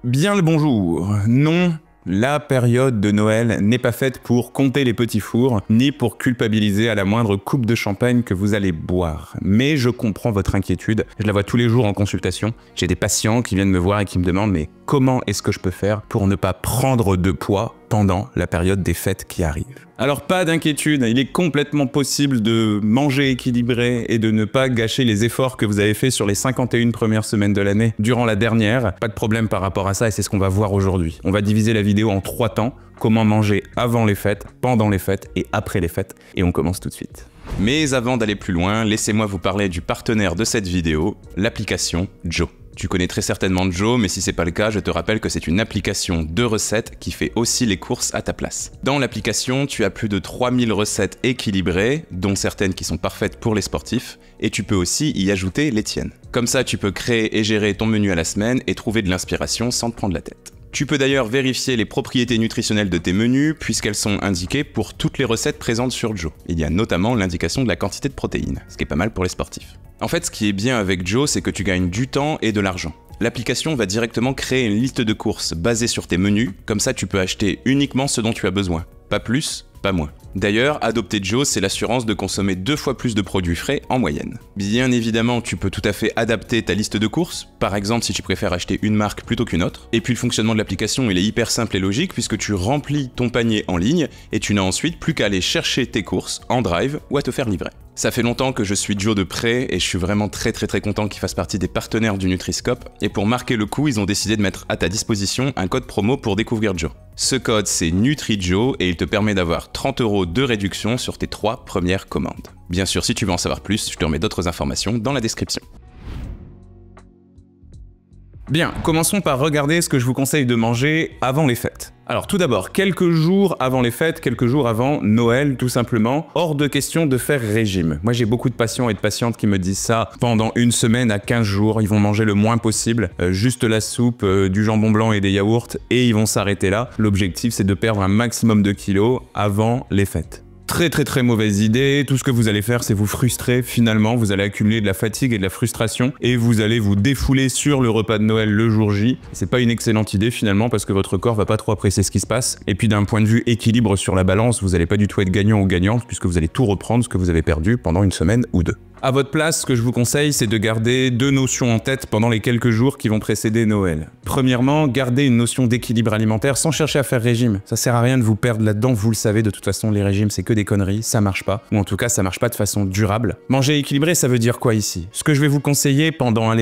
Bien le bonjour. Non, la période de Noël n'est pas faite pour compter les petits fours, ni pour culpabiliser à la moindre coupe de champagne que vous allez boire. Mais je comprends votre inquiétude, je la vois tous les jours en consultation. J'ai des patients qui viennent me voir et qui me demandent « mais comment est-ce que je peux faire pour ne pas prendre de poids pendant la période des fêtes qui arrivent ?» Alors pas d'inquiétude, il est complètement possible de manger équilibré et de ne pas gâcher les efforts que vous avez fait sur les 51 premières semaines de l'année durant la dernière. Pas de problème par rapport à ça et c'est ce qu'on va voir aujourd'hui. On va diviser la vidéo en 3 temps. Comment manger avant les fêtes, pendant les fêtes et après les fêtes. Et on commence tout de suite. Mais avant d'aller plus loin, laissez-moi vous parler du partenaire de cette vidéo, l'application Joe. Tu connais très certainement Joe, mais si c'est pas le cas, je te rappelle que c'est une application de recettes qui fait aussi les courses à ta place. Dans l'application, tu as plus de 3000 recettes équilibrées, dont certaines qui sont parfaites pour les sportifs, et tu peux aussi y ajouter les tiennes. Comme ça, tu peux créer et gérer ton menu à la semaine et trouver de l'inspiration sans te prendre la tête. Tu peux d'ailleurs vérifier les propriétés nutritionnelles de tes menus puisqu'elles sont indiquées pour toutes les recettes présentes sur Joe. Il y a notamment l'indication de la quantité de protéines, ce qui est pas mal pour les sportifs. En fait, ce qui est bien avec Joe, c'est que tu gagnes du temps et de l'argent. L'application va directement créer une liste de courses basée sur tes menus, comme ça tu peux acheter uniquement ce dont tu as besoin. Pas plus, pas moins. D'ailleurs, adopter Joe, c'est l'assurance de consommer 2 fois plus de produits frais en moyenne. Bien évidemment, tu peux tout à fait adapter ta liste de courses, par exemple si tu préfères acheter une marque plutôt qu'une autre. Et puis le fonctionnement de l'application, il est hyper simple et logique puisque tu remplis ton panier en ligne et tu n'as ensuite plus qu'à aller chercher tes courses en drive ou à te faire livrer. Ça fait longtemps que je suis Joe de près et je suis vraiment très content qu'il fasse partie des partenaires du Nutri-Scope. Et pour marquer le coup, ils ont décidé de mettre à ta disposition un code promo pour découvrir Joe. Ce code, c'est NutriJoe et il te permet d'avoir 30 € de réduction sur tes 3 premières commandes. Bien sûr, si tu veux en savoir plus, je te remets d'autres informations dans la description. Bien, commençons par regarder ce que je vous conseille de manger avant les fêtes. Alors tout d'abord, quelques jours avant les fêtes, quelques jours avant Noël tout simplement, hors de question de faire régime. Moi j'ai beaucoup de patients et de patientes qui me disent ça pendant une semaine à 15 jours, ils vont manger le moins possible, juste la soupe, du jambon blanc et des yaourts et ils vont s'arrêter là. L'objectif c'est de perdre un maximum de kilos avant les fêtes. Très mauvaise idée, tout ce que vous allez faire c'est vous frustrer, finalement vous allez accumuler de la fatigue et de la frustration et vous allez vous défouler sur le repas de Noël le jour J. C'est pas une excellente idée finalement parce que votre corps va pas trop apprécier ce qui se passe et puis d'un point de vue équilibre sur la balance, vous allez pas du tout être gagnant ou gagnante puisque vous allez tout reprendre ce que vous avez perdu pendant une semaine ou deux. À votre place, ce que je vous conseille, c'est de garder 2 notions en tête pendant les quelques jours qui vont précéder Noël. Premièrement, gardez une notion d'équilibre alimentaire sans chercher à faire régime. Ça sert à rien de vous perdre là-dedans, vous le savez, de toute façon, les régimes, c'est que des conneries, ça marche pas. Ou en tout cas, ça marche pas de façon durable. Manger équilibré, ça veut dire quoi ici? Ce que je vais vous conseiller pendant,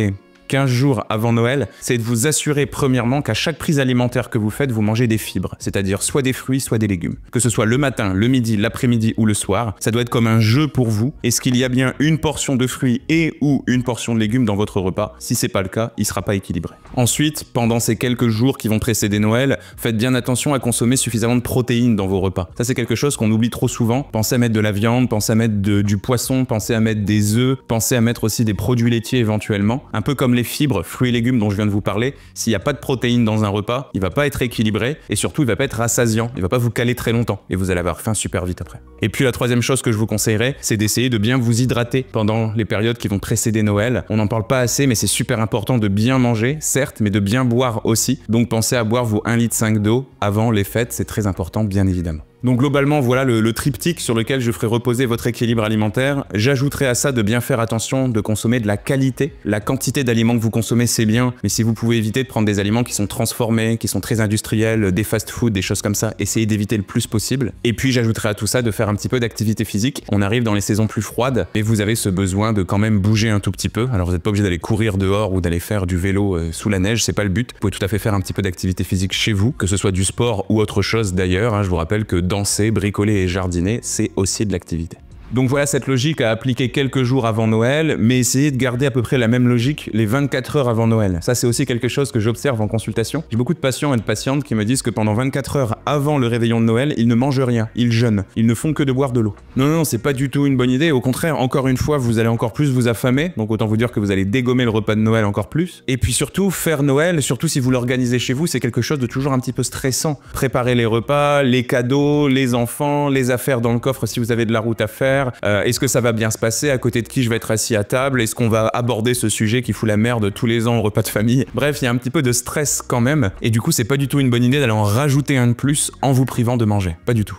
15 jours avant Noël, c'est de vous assurer premièrement qu'à chaque prise alimentaire que vous faites, vous mangez des fibres, c'est-à-dire soit des fruits, soit des légumes. Que ce soit le matin, le midi, l'après-midi ou le soir, ça doit être comme un jeu pour vous. Est-ce qu'il y a bien une portion de fruits et ou une portion de légumes dans votre repas? Si c'est pas le cas, il sera pas équilibré. Ensuite, pendant ces quelques jours qui vont précéder Noël, faites bien attention à consommer suffisamment de protéines dans vos repas. Ça c'est quelque chose qu'on oublie trop souvent. Pensez à mettre de la viande, pensez à mettre du poisson, pensez à mettre des œufs, pensez à mettre aussi des produits laitiers éventuellement. Un peu comme les fibres, fruits et légumes dont je viens de vous parler, s'il n'y a pas de protéines dans un repas, il va pas être équilibré et surtout il va pas être rassasiant, il va pas vous caler très longtemps et vous allez avoir faim super vite après. Et puis la troisième chose que je vous conseillerais, c'est d'essayer de bien vous hydrater pendant les périodes qui vont précéder Noël. On n'en parle pas assez mais c'est super important de bien manger, certes, mais de bien boire aussi. Donc pensez à boire vos 1,5 litre d'eau avant les fêtes, c'est très important bien évidemment. Donc globalement, voilà le triptyque sur lequel je ferai reposer votre équilibre alimentaire. J'ajouterai à ça de bien faire attention de consommer de la qualité. La quantité d'aliments que vous consommez, c'est bien, mais si vous pouvez éviter de prendre des aliments qui sont transformés, qui sont très industriels, des fast-food, des choses comme ça, essayez d'éviter le plus possible. Et puis j'ajouterai à tout ça de faire un petit peu d'activité physique. On arrive dans les saisons plus froides et vous avez ce besoin de quand même bouger un tout petit peu. Alors vous n'êtes pas obligé d'aller courir dehors ou d'aller faire du vélo sous la neige, c'est pas le but. Vous pouvez tout à fait faire un petit peu d'activité physique chez vous, que ce soit du sport ou autre chose d'ailleurs. Je vous rappelle que danser, bricoler et jardiner, c'est aussi de l'activité. Donc voilà cette logique à appliquer quelques jours avant Noël, mais essayez de garder à peu près la même logique les 24 heures avant Noël. Ça c'est aussi quelque chose que j'observe en consultation. J'ai beaucoup de patients et de patientes qui me disent que pendant 24 heures avant le réveillon de Noël, ils ne mangent rien, ils jeûnent, ils ne font que de boire de l'eau. Non, c'est pas du tout une bonne idée, au contraire, encore une fois, vous allez encore plus vous affamer, donc autant vous dire que vous allez dégommer le repas de Noël encore plus. Et puis surtout, faire Noël, surtout si vous l'organisez chez vous, c'est quelque chose de toujours un petit peu stressant. Préparer les repas, les cadeaux, les enfants, les affaires dans le coffre si vous avez de la route à faire, faire? Est-ce que ça va bien se passer? À côté de qui je vais être assis à table? Est-ce qu'on va aborder ce sujet qui fout la merde tous les ans au repas de famille? Bref, il y a un petit peu de stress quand même, et du coup c'est pas du tout une bonne idée d'aller en rajouter un de plus en vous privant de manger. Pas du tout.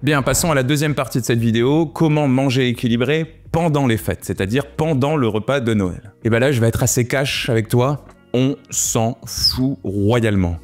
Bien, passons à la deuxième partie de cette vidéo, comment manger équilibré pendant les fêtes, c'est-à-dire pendant le repas de Noël. Et ben là, je vais être assez cash avec toi, on s'en fout royalement.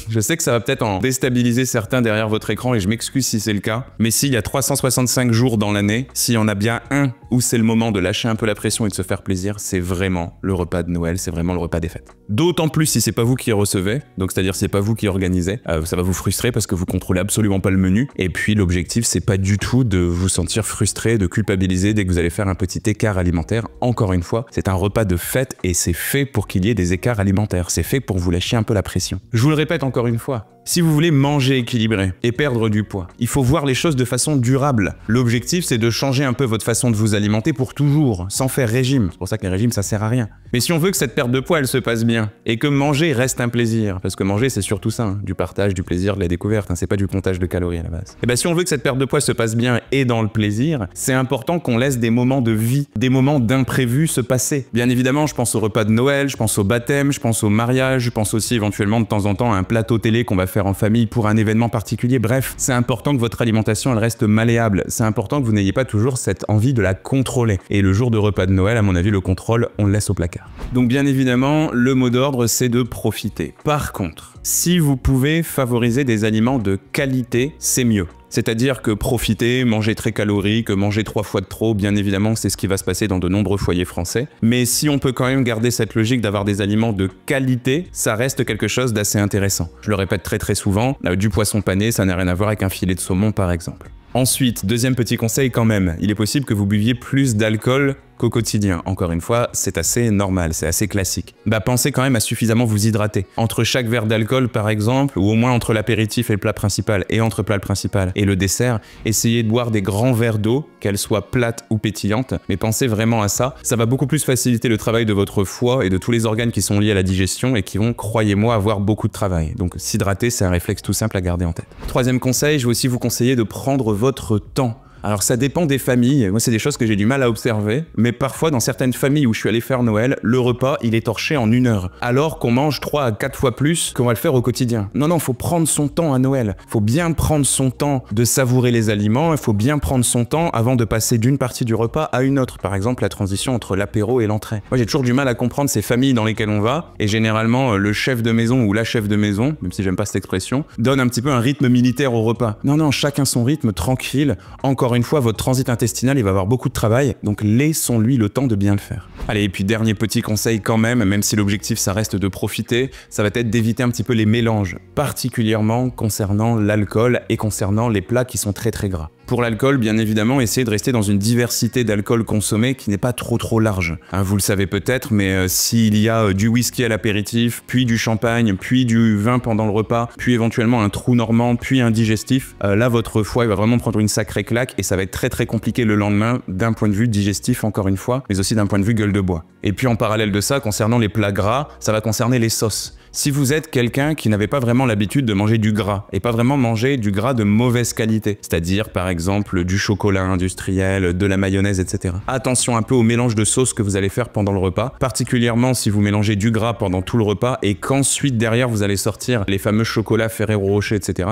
Je sais que ça va peut-être en déstabiliser certains derrière votre écran et je m'excuse si c'est le cas, mais s'il y a 365 jours dans l'année, s'il y en a bien un où c'est le moment de lâcher un peu la pression et de se faire plaisir, c'est vraiment le repas de Noël, c'est vraiment le repas des fêtes. D'autant plus si c'est pas vous qui recevez, donc c'est-à-dire c'est pas vous qui organisez, ça va vous frustrer parce que vous contrôlez absolument pas le menu, et puis l'objectif c'est pas du tout de vous sentir frustré, de culpabiliser dès que vous allez faire un petit écart alimentaire. Encore une fois, c'est un repas de fête et c'est fait pour qu'il y ait des écarts alimentaires, c'est fait pour vous lâcher un peu la pression. Je vous le répète encore une fois, si vous voulez manger équilibré et perdre du poids, il faut voir les choses de façon durable. L'objectif, c'est de changer un peu votre façon de vous alimenter pour toujours, sans faire régime. C'est pour ça que les régimes, ça sert à rien. Mais si on veut que cette perte de poids, elle se passe bien, et que manger reste un plaisir, parce que manger, c'est surtout ça, hein, du partage, du plaisir, de la découverte, hein, c'est pas du comptage de calories à la base. Et bien si on veut que cette perte de poids se passe bien et dans le plaisir, c'est important qu'on laisse des moments de vie, des moments d'imprévus se passer. Bien évidemment, je pense au repas de Noël, je pense au baptême, je pense au mariage, je pense aussi éventuellement de temps en temps à un plateau télé qu'on va faire en famille pour un événement particulier. Bref, c'est important que votre alimentation elle reste malléable. C'est important que vous n'ayez pas toujours cette envie de la contrôler. Et le jour de repas de Noël, à mon avis, le contrôle, on le laisse au placard. Donc bien évidemment, le mot d'ordre, c'est de profiter. Par contre, si vous pouvez favoriser des aliments de qualité, c'est mieux. C'est-à-dire que profiter, manger très calorique, manger 3 fois de trop, bien évidemment, c'est ce qui va se passer dans de nombreux foyers français. Mais si on peut quand même garder cette logique d'avoir des aliments de qualité, ça reste quelque chose d'assez intéressant. Je le répète très souvent, du poisson pané, ça n'a rien à voir avec un filet de saumon par exemple. Ensuite, deuxième petit conseil quand même, il est possible que vous buviez plus d'alcool qu'au quotidien. Encore une fois, c'est assez normal, c'est assez classique. Pensez quand même à suffisamment vous hydrater. Entre chaque verre d'alcool par exemple, ou au moins entre l'apéritif et le plat principal, et entre plat principal et le dessert, essayez de boire des grands verres d'eau, qu'elle soit plate ou pétillante, mais pensez vraiment à ça. Ça va beaucoup plus faciliter le travail de votre foie et de tous les organes qui sont liés à la digestion et qui vont, croyez-moi, avoir beaucoup de travail. Donc s'hydrater, c'est un réflexe tout simple à garder en tête. Troisième conseil, je vais aussi vous conseiller de prendre votre temps. Alors ça dépend des familles, moi c'est des choses que j'ai du mal à observer, mais parfois dans certaines familles où je suis allé faire Noël, le repas il est torché en 1 heure, alors qu'on mange 3 à 4 fois plus qu'on va le faire au quotidien. Non, faut prendre son temps à Noël, faut bien prendre son temps de savourer les aliments, il faut bien prendre son temps avant de passer d'une partie du repas à une autre, par exemple la transition entre l'apéro et l'entrée. Moi j'ai toujours du mal à comprendre ces familles dans lesquelles on va, et généralement le chef de maison ou la chef de maison, même si j'aime pas cette expression, donne un petit peu un rythme militaire au repas. Non, chacun son rythme, tranquille, encore une fois, votre transit intestinal, il va avoir beaucoup de travail, donc laissons-lui le temps de bien le faire. Allez, et puis dernier petit conseil quand même si l'objectif ça reste de profiter, ça va être d'éviter un petit peu les mélanges, particulièrement concernant l'alcool et concernant les plats qui sont très gras. Pour l'alcool, bien évidemment, essayez de rester dans une diversité d'alcool consommé qui n'est pas trop large. Vous le savez peut-être, mais s'il y a du whisky à l'apéritif, puis du champagne, puis du vin pendant le repas, puis éventuellement un trou normand, puis un digestif, là votre foie il va vraiment prendre une sacrée claque et ça va être très compliqué le lendemain d'un point de vue digestif encore une fois, mais aussi d'un point de vue gueule de bois. Et puis en parallèle de ça, concernant les plats gras, ça va concerner les sauces. Si vous êtes quelqu'un qui n'avait pas vraiment l'habitude de manger du gras, et pas vraiment manger du gras de mauvaise qualité, c'est-à-dire par exemple du chocolat industriel, de la mayonnaise, etc. Attention un peu au mélange de sauces que vous allez faire pendant le repas, particulièrement si vous mélangez du gras pendant tout le repas et qu'ensuite derrière vous allez sortir les fameux chocolats Ferrero Rocher, etc.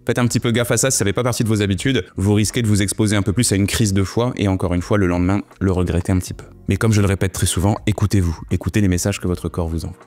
Faites un petit peu gaffe à ça, si ça fait pas partie de vos habitudes, vous risquez de vous exposer un peu plus à une crise de foie et encore une fois le lendemain, le regretter un petit peu. Mais comme je le répète très souvent, écoutez-vous, écoutez les messages que votre corps vous envoie.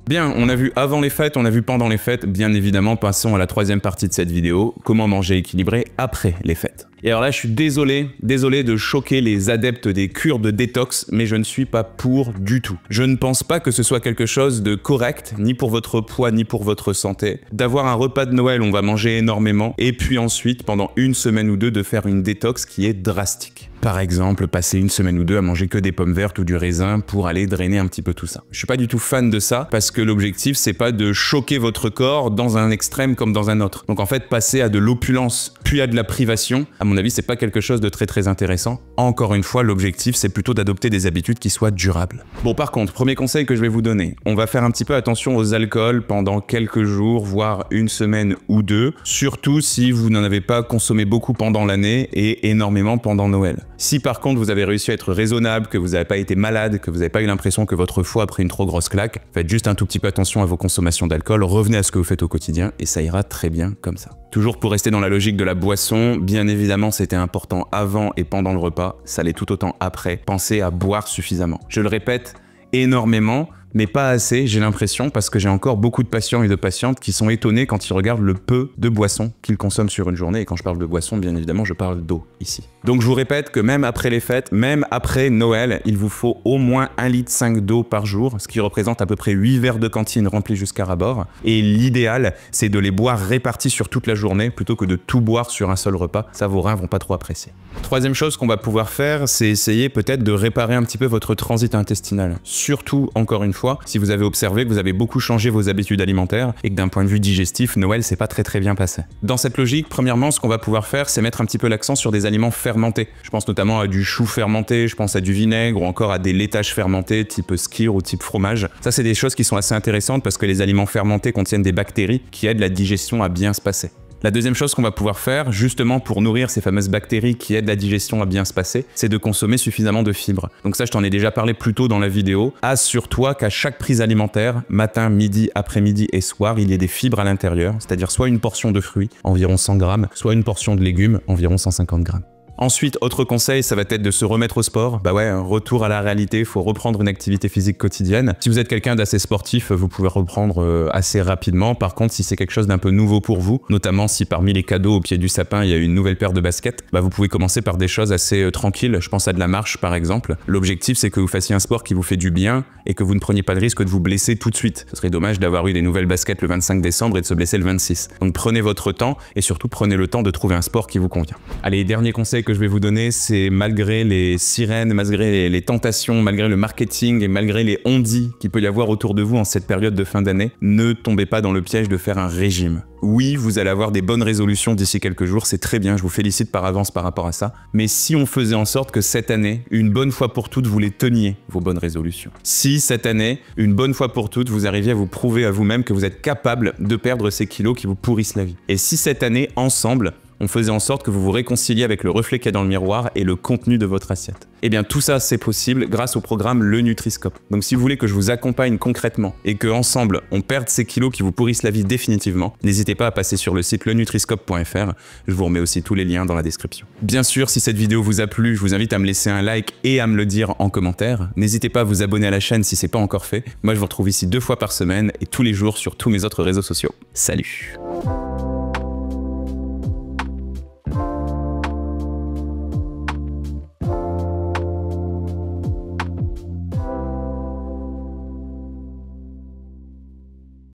Bien, on a vu avant les fêtes, on a vu pendant les fêtes, bien évidemment, passons à la troisième partie de cette vidéo, comment manger équilibré après les fêtes. Et alors là, je suis désolé de choquer les adeptes des cures de détox, mais je ne suis pas pour du tout. Je ne pense pas que ce soit quelque chose de correct, ni pour votre poids, ni pour votre santé, d'avoir un repas de Noël où on va manger énormément, et puis ensuite, pendant 1 semaine ou 2, de faire une détox qui est drastique. par exemple passer une semaine ou deux à manger que des pommes vertes ou du raisin pour aller drainer un petit peu tout ça. Je suis pas du tout fan de ça parce que l'objectif c'est pas de choquer votre corps dans un extrême comme dans un autre. Donc en fait passer à de l'opulence puis à de la privation, à mon avis c'est pas quelque chose de très intéressant. Encore une fois l'objectif c'est plutôt d'adopter des habitudes qui soient durables. Bon par contre, premier conseil que je vais vous donner, on va faire un petit peu attention aux alcools pendant quelques jours, voire une semaine ou deux, surtout si vous n'en avez pas consommé beaucoup pendant l'année et énormément pendant Noël. Si par contre vous avez réussi à être raisonnable, que vous n'avez pas été malade, que vous n'avez pas eu l'impression que votre foie a pris une trop grosse claque, faites juste un tout petit peu attention à vos consommations d'alcool, revenez à ce que vous faites au quotidien et ça ira très bien comme ça. Toujours pour rester dans la logique de la boisson, bien évidemment c'était important avant et pendant le repas, ça l'est tout autant après. Pensez à boire suffisamment. Je le répète énormément, mais pas assez, j'ai l'impression, parce que j'ai encore beaucoup de patients et de patientes qui sont étonnés quand ils regardent le peu de boissons qu'ils consomment sur une journée. Et quand je parle de boissons, bien évidemment, je parle d'eau ici. Donc je vous répète que même après les fêtes, même après Noël, il vous faut au moins 1,5 litre d'eau par jour, ce qui représente à peu près 8 verres de cantine remplis jusqu'à ras-bord. Et l'idéal, c'est de les boire répartis sur toute la journée, plutôt que de tout boire sur un seul repas. Ça, vos reins vont pas trop apprécier. Troisième chose qu'on va pouvoir faire, c'est essayer peut-être de réparer un petit peu votre transit intestinal. Surtout, encore une fois, si vous avez observé que vous avez beaucoup changé vos habitudes alimentaires et que d'un point de vue digestif, Noël s'est pas très bien passé. Dans cette logique, premièrement, ce qu'on va pouvoir faire, c'est mettre un petit peu l'accent sur des aliments fermentés. Je pense notamment à du chou fermenté, je pense à du vinaigre ou encore à des laitages fermentés type skyr ou type fromage. Ça, c'est des choses qui sont assez intéressantes parce que les aliments fermentés contiennent des bactéries qui aident la digestion à bien se passer. La deuxième chose qu'on va pouvoir faire, justement pour nourrir ces fameuses bactéries qui aident la digestion à bien se passer, c'est de consommer suffisamment de fibres. Donc ça, je t'en ai déjà parlé plus tôt dans la vidéo. Assure-toi qu'à chaque prise alimentaire, matin, midi, après-midi et soir, il y ait des fibres à l'intérieur, c'est-à-dire soit une portion de fruits, environ 100 grammes, soit une portion de légumes, environ 150 grammes. Ensuite, autre conseil, ça va être de se remettre au sport. Bah ouais, un retour à la réalité, il faut reprendre une activité physique quotidienne. Si vous êtes quelqu'un d'assez sportif, vous pouvez reprendre assez rapidement. Par contre, si c'est quelque chose d'un peu nouveau pour vous, notamment si parmi les cadeaux au pied du sapin, il y a une nouvelle paire de baskets, bah vous pouvez commencer par des choses assez tranquilles. Je pense à de la marche, par exemple. L'objectif, c'est que vous fassiez un sport qui vous fait du bien et que vous ne preniez pas le risque de vous blesser tout de suite. Ce serait dommage d'avoir eu des nouvelles baskets le 25 décembre et de se blesser le 26. Donc prenez votre temps et surtout prenez le temps de trouver un sport qui vous convient. Allez, dernier conseil que je vais vous donner, c'est malgré les sirènes, malgré les tentations, malgré le marketing et malgré les on-dit qu'il peut y avoir autour de vous en cette période de fin d'année, ne tombez pas dans le piège de faire un régime. Oui, vous allez avoir des bonnes résolutions d'ici quelques jours, c'est très bien, je vous félicite par avance par rapport à ça. Mais si on faisait en sorte que cette année, une bonne fois pour toutes, vous les teniez, vos bonnes résolutions. Si cette année, une bonne fois pour toutes, vous arriviez à vous prouver à vous-même que vous êtes capable de perdre ces kilos qui vous pourrissent la vie. Et si cette année, ensemble, on faisait en sorte que vous vous réconciliez avec le reflet qu'il y a dans le miroir et le contenu de votre assiette. Eh bien tout ça c'est possible grâce au programme Le Nutri-Scope. Donc si vous voulez que je vous accompagne concrètement et que ensemble on perde ces kilos qui vous pourrissent la vie définitivement, n'hésitez pas à passer sur le site lenutriscope.fr, je vous remets aussi tous les liens dans la description. Bien sûr, si cette vidéo vous a plu, je vous invite à me laisser un like et à me le dire en commentaire. N'hésitez pas à vous abonner à la chaîne si c'est pas encore fait. Moi je vous retrouve ici 2 fois par semaine et tous les jours sur tous mes autres réseaux sociaux. Salut!